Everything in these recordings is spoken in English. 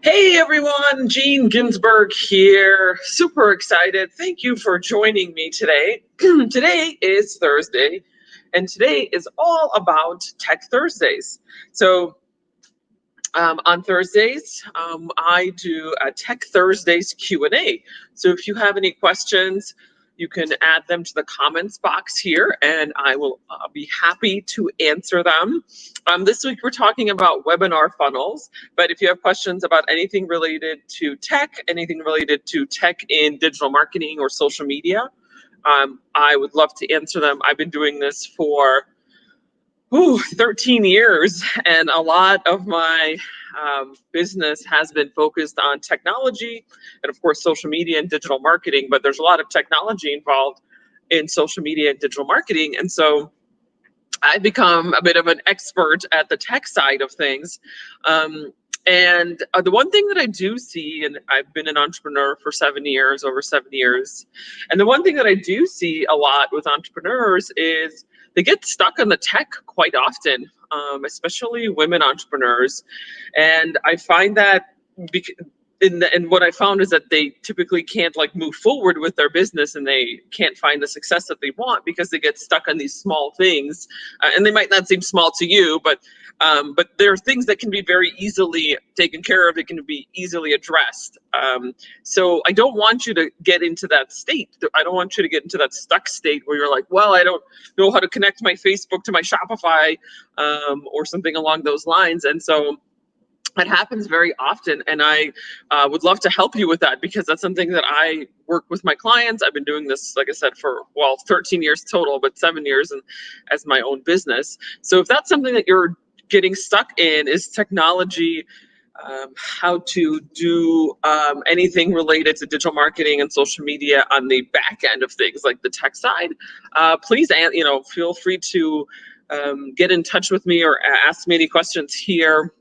Hey everyone, Gene Ginsberg here. Super excited. Thank you for joining me today. Today is Thursday, and today is all about Tech Thursdays. So on Thursdays, I do a Tech Thursdays Q&A. So if you have any questions, you can add them to the comments box here, and I will be happy to answer them. This week, we're talking about webinar funnels, but if you have questions about anything related to tech, anything related to tech in digital marketing or social media, I would love to answer them. I've been doing this for 13 years, and a lot of my business has been focused on technology and, of course, social media and digital marketing, but there's a lot of technology involved in social media and digital marketing. And so I've become a bit of an expert at the tech side of things. And the one thing that I do see, and I've been an entrepreneur for over 7 years, and the one thing that I do see a lot with entrepreneurs is they get stuck on the tech quite often, especially women entrepreneurs. And I find that and what I found is that they typically can't move forward with their business, and they can't find the success that they want because they get stuck on these small things, and they might not seem small to you, but there are things that can be very easily taken care of. It can be easily addressed. So I don't want you to get into that state. I don't want you to get into that stuck state where you're like, well, I don't know how to connect my Facebook to my Shopify, or something along those lines. And so it happens very often, and I would love to help you with that, because that's something that I work with my clients. I've been doing this, like I said, for 13 years total, but 7 years as my own business. So if that's something that you're getting stuck in, is technology, how to do anything related to digital marketing and social media on the back end of things, like the tech side, please, feel free to get in touch with me or ask me any questions here.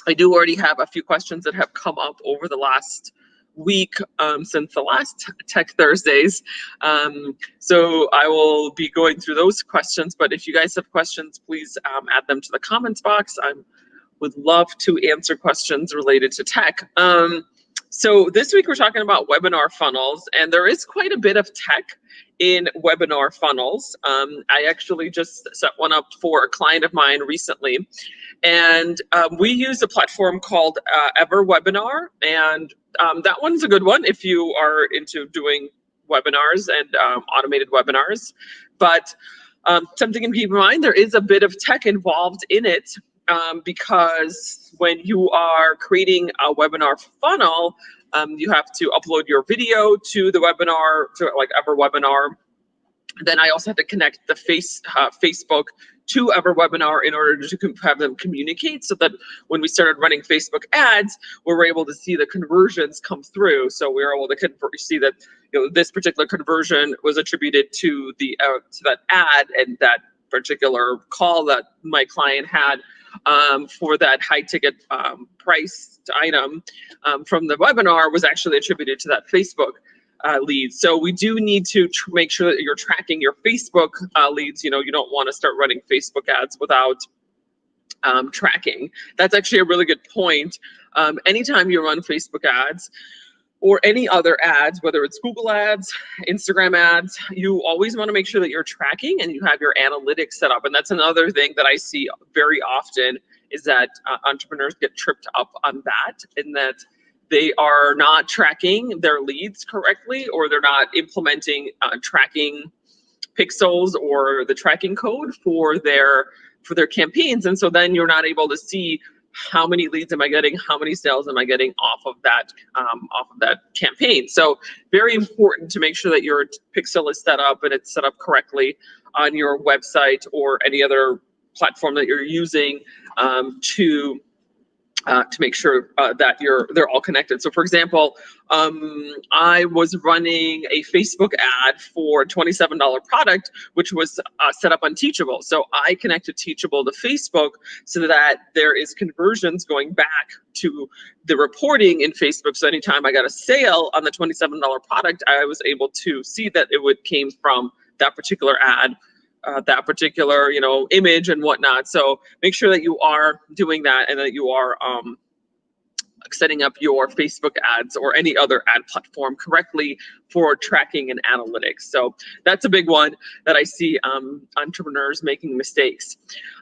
I do already have a few questions that have come up over the last week, since the last Tech Thursdays. So I will be going through those questions, but if you guys have questions, please add them to the comments box. I would love to answer questions related to tech. So this week we're talking about webinar funnels, and there is quite a bit of tech in webinar funnels. I actually just set one up for a client of mine recently, and we use a platform called EverWebinar, and that one's a good one if you are into doing webinars and automated webinars. But something to keep in mind, there is a bit of tech involved in it, because when you are creating a webinar funnel, you have to upload your video to the webinar, to EverWebinar. Then I also have to connect the Facebook to EverWebinar in order to have them communicate, so that when we started running Facebook ads, we were able to see the conversions come through. So we were able to see that this particular conversion was attributed to that ad, and that particular call that my client had for that high ticket priced item from the webinar was actually attributed to that Facebook leads. So we do need to make sure that you're tracking your Facebook leads. You don't want to start running Facebook ads without tracking. That's actually a really good point. Anytime you run Facebook ads or any other ads, whether it's Google ads, Instagram ads, you always want to make sure that you're tracking and you have your analytics set up. And that's another thing that I see very often, is that entrepreneurs get tripped up on that, in that they are not tracking their leads correctly, or they're not implementing tracking pixels or the tracking code for their campaigns. And so then you're not able to see how many leads am I getting, how many sales am I getting off of that campaign. So very important to make sure that your pixel is set up and it's set up correctly on your website or any other platform that you're using, to make sure that they're all connected. So for example, I was running a Facebook ad for a $27 product, which was set up on Teachable. So I connected Teachable to Facebook so that there is conversions going back to the reporting in Facebook. So anytime I got a sale on the $27 product, I was able to see that it came from that particular ad that particular, image and whatnot. So make sure that you are doing that and that you are setting up your Facebook ads or any other ad platform correctly for tracking and analytics. So that's a big one that I see entrepreneurs making mistakes.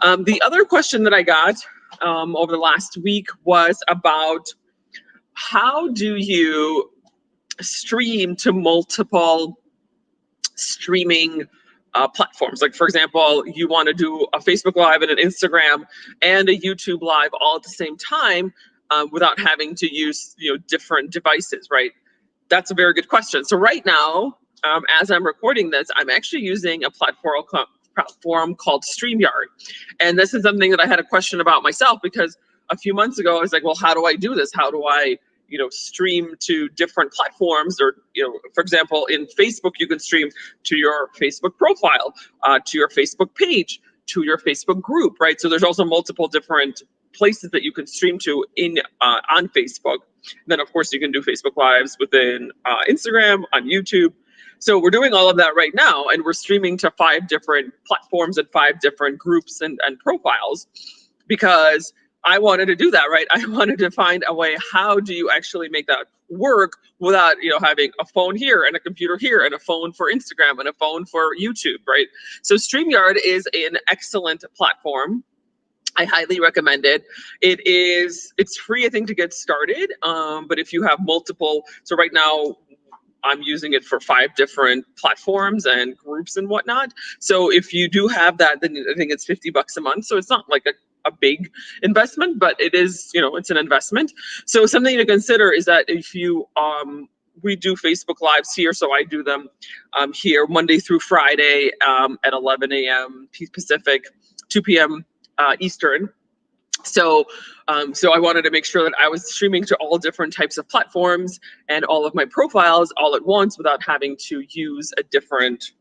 The other question that I got over the last week was about how do you stream to multiple streaming platforms. Like, for example, you want to do a Facebook Live and an Instagram and a YouTube Live all at the same time without having to use different devices, right? That's a very good question. So right now, as I'm recording this, I'm actually using a platform called StreamYard. And this is something that I had a question about myself, because a few months ago, I was like, well, how do I do this? How do I stream to different platforms? Or, for example, in Facebook, you can stream to your Facebook profile, to your Facebook page, to your Facebook group, right? So there's also multiple different places that you can stream to on Facebook. And then, of course, you can do Facebook Lives within Instagram, on YouTube. So we're doing all of that right now, and we're streaming to 5 different platforms and 5 different groups and profiles, because I wanted to do that, right? I wanted to find a way, how do you actually make that work without, having a phone here and a computer here and a phone for Instagram and a phone for YouTube, right? So StreamYard is an excellent platform. I highly recommend it. It's free, I think, to get started. But if you have multiple, so right now I'm using it for 5 different platforms and groups and whatnot. So if you do have that, then I think it's $50 a month. So it's not like a big investment, but it is, it's an investment. So something to consider is that if you, we do Facebook Lives here, so I do them here Monday through Friday at 11 a.m. Pacific, 2 p.m. Eastern. So I wanted to make sure that I was streaming to all different types of platforms and all of my profiles all at once without having to use a different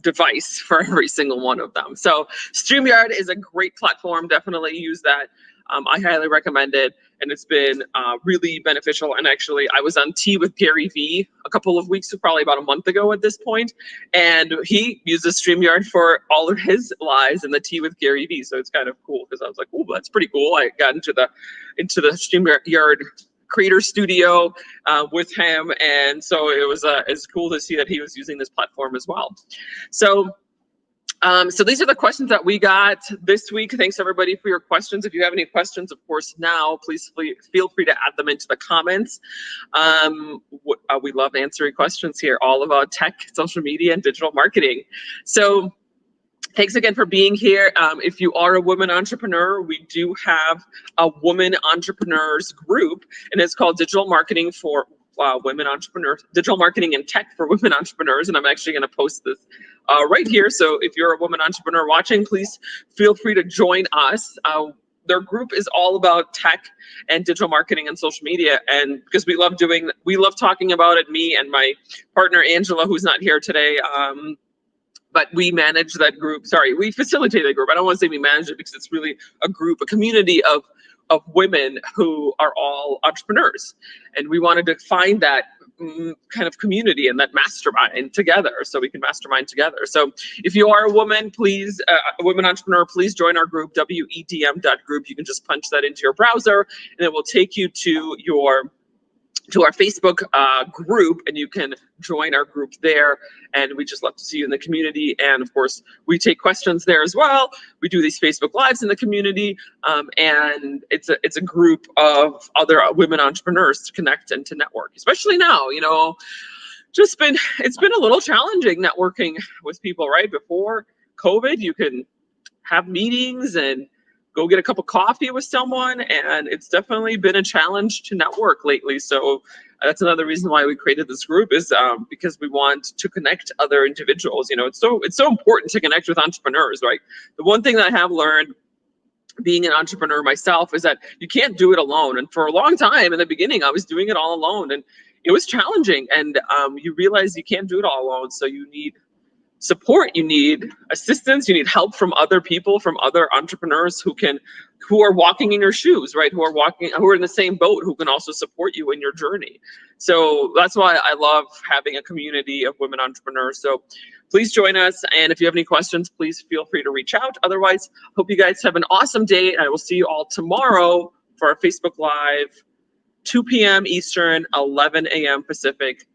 device for every single one of them. So StreamYard is a great platform. Definitely use that. I highly recommend it, and it's been really beneficial. And actually, I was on Tea with Gary Vee a couple of weeks, probably about a month ago at this point, and he uses StreamYard for all of his lives in the Tea with Gary Vee. So it's kind of cool, because I was like, oh, that's pretty cool. I got into the StreamYard creator studio with him, and so it's cool to see that he was using this platform as well. So these are the questions that we got this week. Thanks everybody for your questions. If you have any questions, of course, now please feel free to add them into the comments. We love answering questions here, all about tech, social media, and digital marketing. So thanks again for being here. If you are a woman entrepreneur, we do have a women entrepreneurs group, and it's called Digital Marketing for Women Entrepreneurs, Digital Marketing and Tech for Women Entrepreneurs. And I'm actually going to post this right here. So if you're a woman entrepreneur watching, please feel free to join us. Their group is all about tech and digital marketing and social media. And because we love talking about it, me and my partner, Angela, who's not here today, but we manage that group. Sorry, we facilitate that group. I don't want to say we manage it, because it's really a group, a community of women who are all entrepreneurs. And we wanted to find that kind of community and that mastermind together, so we can mastermind together. So if you are a woman, please, a women entrepreneur, please join our group, WEDM.group. You can just punch that into your browser, and it will take you to our Facebook group, and you can join our group there. And we just love to see you in the community. And of course, we take questions there as well. We do these Facebook Lives in the community, and it's a group of other women entrepreneurs to connect and to network, especially now. It's been a little challenging networking with people, right? Before COVID, you can have meetings and go get a cup of coffee with someone, and it's definitely been a challenge to network lately. So that's another reason why we created this group, is because we want to connect other individuals. It's so important to connect with entrepreneurs, right? The one thing that I have learned being an entrepreneur myself is that you can't do it alone. And for a long time in the beginning, I was doing it all alone, and it was challenging. And you realize you can't do it all alone, so you need support, you need assistance, you need help from other people, from other entrepreneurs who are walking in your shoes, right? Who are in the same boat, who can also support you in your journey. So that's why I love having a community of women entrepreneurs. So please join us. And if you have any questions, please feel free to reach out. Otherwise, hope you guys have an awesome day. I will see you all tomorrow for our Facebook Live, 2 p.m. Eastern, 11 a.m. Pacific.